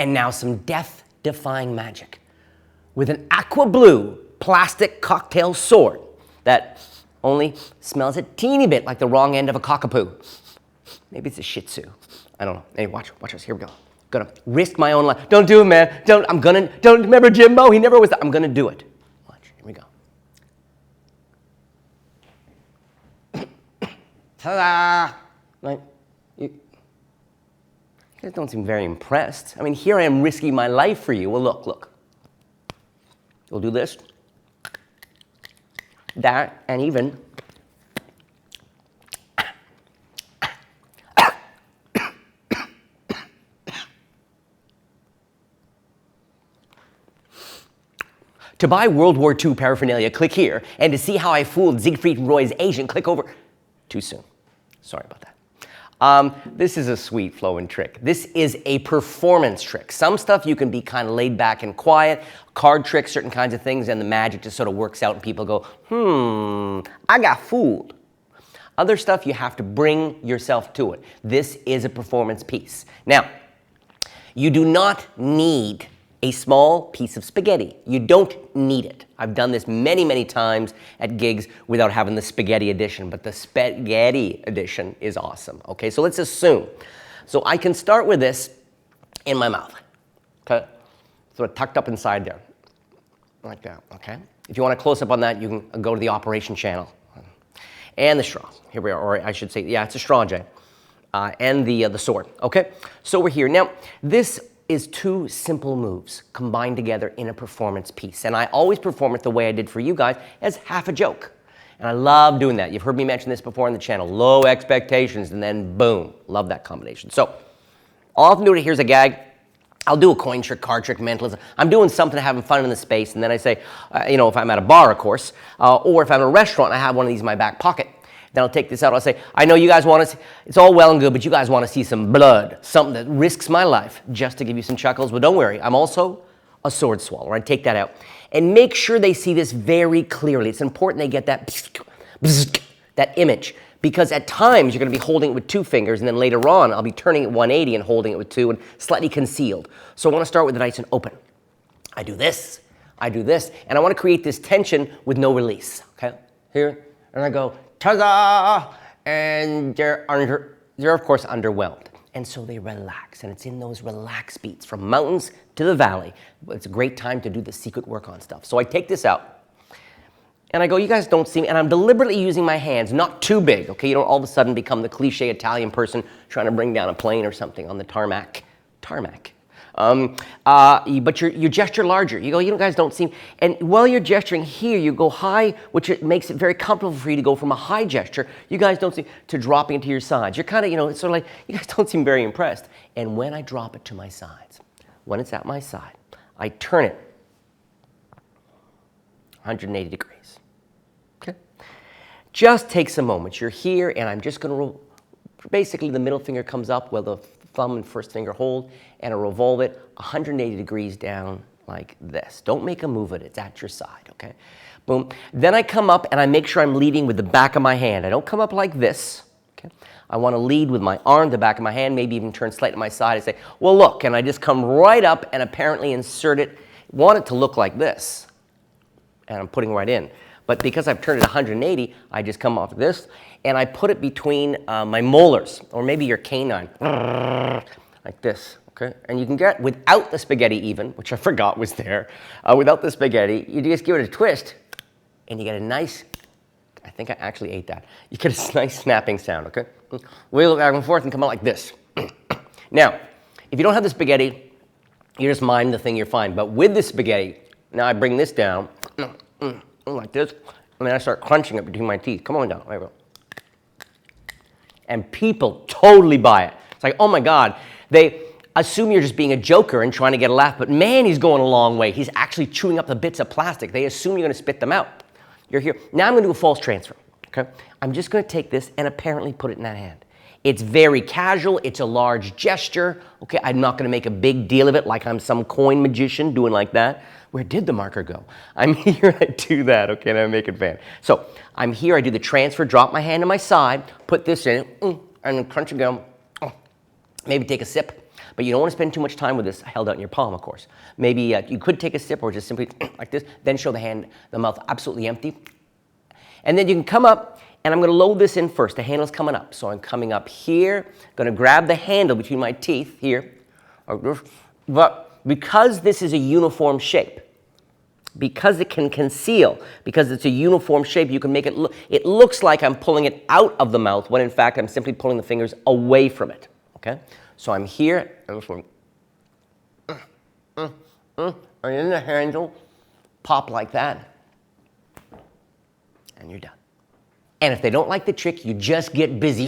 And now some death-defying magic with an aqua blue plastic cocktail sword that only smells a teeny bit like the wrong end of a cockapoo. Maybe it's a Shih Tzu. I don't know. Hey, watch us. Here we go. Gonna risk my own life. Don't do it, man. Don't remember Jimbo? He never was that. I'm gonna do it. Watch. Here we go. Ta-da! Like, you guys don't seem very impressed. I mean, here I am risking my life for you. Well, look. We'll do this, that, and even to buy World War II paraphernalia, click here, and to see how I fooled Siegfried and Roy's agent, click over. Too soon. Sorry about that. This is a sweet flowing trick. This is a performance trick. Some stuff you can be kind of laid back and quiet, card tricks, certain kinds of things, and the magic just sort of works out and people go, I got fooled. Other stuff you have to bring yourself to it. This is a performance piece. Now, you do not need a small piece of spaghetti. You don't need it. I've done this many, many times at gigs without having the spaghetti edition, but the spaghetti edition is awesome. Okay, so let's assume. So I can start with this in my mouth. Okay, sort of tucked up inside there, like that. Okay. If you want a close up on that, you can go to the operation channel. And the straw. Here we are, or I should say, yeah, it's a straw, Jay. And the sword. Okay, so we're here now. This is two simple moves combined together in a performance piece. And I always perform it the way I did for you guys, as half a joke. And I love doing that. You've heard me mention this before on the channel. Low expectations, and then boom. Love that combination. So I'll often do it, here's a gag. I'll do a coin trick, card trick, mentalism. I'm doing something, having fun in the space, and then I say, if I'm at a bar, of course, or if I'm at a restaurant, I have one of these in my back pocket. Then I'll take this out, I'll say, I know you guys want to see, it's all well and good, but you guys want to see some blood, something that risks my life, just to give you some chuckles. But don't worry, I'm also a sword swallower. I take that out. And make sure they see this very clearly. It's important they get that image, because at times you're going to be holding it with two fingers, and then later on I'll be turning it 180 and holding it with two and slightly concealed. So I want to start with it nice and open. I do this, and I want to create this tension with no release. Okay, here, and I go, ta-da! And they're of course underwhelmed. And so they relax, and it's in those relaxed beats from mountains to the valley. It's a great time to do the secret work on stuff. So I take this out, and I go, you guys don't see me, and I'm deliberately using my hands, not too big, okay? You don't all of a sudden become the cliche Italian person trying to bring down a plane or something on the tarmac. But you gesture larger. You go, you guys don't see me. And while you're gesturing here, you go high, which it makes it very comfortable for you to go from a high gesture, you guys don't see, to dropping to your sides. You're kind of, it's sort of like, you guys don't seem very impressed. And when I drop it to my sides, when it's at my side, I turn it 180 degrees. Okay? Just takes a moment. You're here, and I'm just going to basically the middle finger comes up while the thumb and first finger hold, and I revolve it 180 degrees down like this. Don't make a move at it. It's at your side, okay? Boom. Then I come up, and I make sure I'm leading with the back of my hand. I don't come up like this, okay? I want to lead with my arm, the back of my hand, maybe even turn slightly to my side and say, well, look, and I just come right up and apparently insert it. Want it to look like this, and I'm putting right in. But because I've turned it 180, I just come off this, and I put it between my molars, or maybe your canine, like this, okay? And you can get, without the spaghetti even, which I forgot was there, without the spaghetti, you just give it a twist, and you get a nice, I think I actually ate that. You get a nice snapping sound, okay? Wheel it back and forth and come out like this. Now, if you don't have the spaghetti, you just mime the thing, you're fine. But with the spaghetti, now I bring this down, like this, and then I start crunching it between my teeth. Come on down, there we go. And people totally buy it. It's like, oh my God. They assume you're just being a joker and trying to get a laugh, but man, he's going a long way. He's actually chewing up the bits of plastic. They assume you're going to spit them out. You're here. Now I'm going to do a false transfer, okay? I'm just going to take this and apparently put it in that hand. It's very casual. It's a large gesture, okay? I'm not going to make a big deal of it like I'm some coin magician doing like that. Where did the marker go? I'm here, I do that, okay, and I make it fan. So I'm here, I do the transfer, drop my hand to my side, put this in, and then crunch and go, maybe take a sip, But you don't want to spend too much time with this held out in your palm, of course. Maybe you could take a sip or just simply like this, then show the mouth absolutely empty. And then you can come up, and I'm going to load this in first. The handle's coming up. So I'm coming up here, going to grab the handle between my teeth here. But because this is a uniform shape, because it can conceal, because it's a uniform shape, you can make it look, it looks like I'm pulling it out of the mouth, when in fact I'm simply pulling the fingers away from it, okay? So I'm here, and this one, and then the handle, pop like that, and you're done. And if they don't like the trick, you just get busy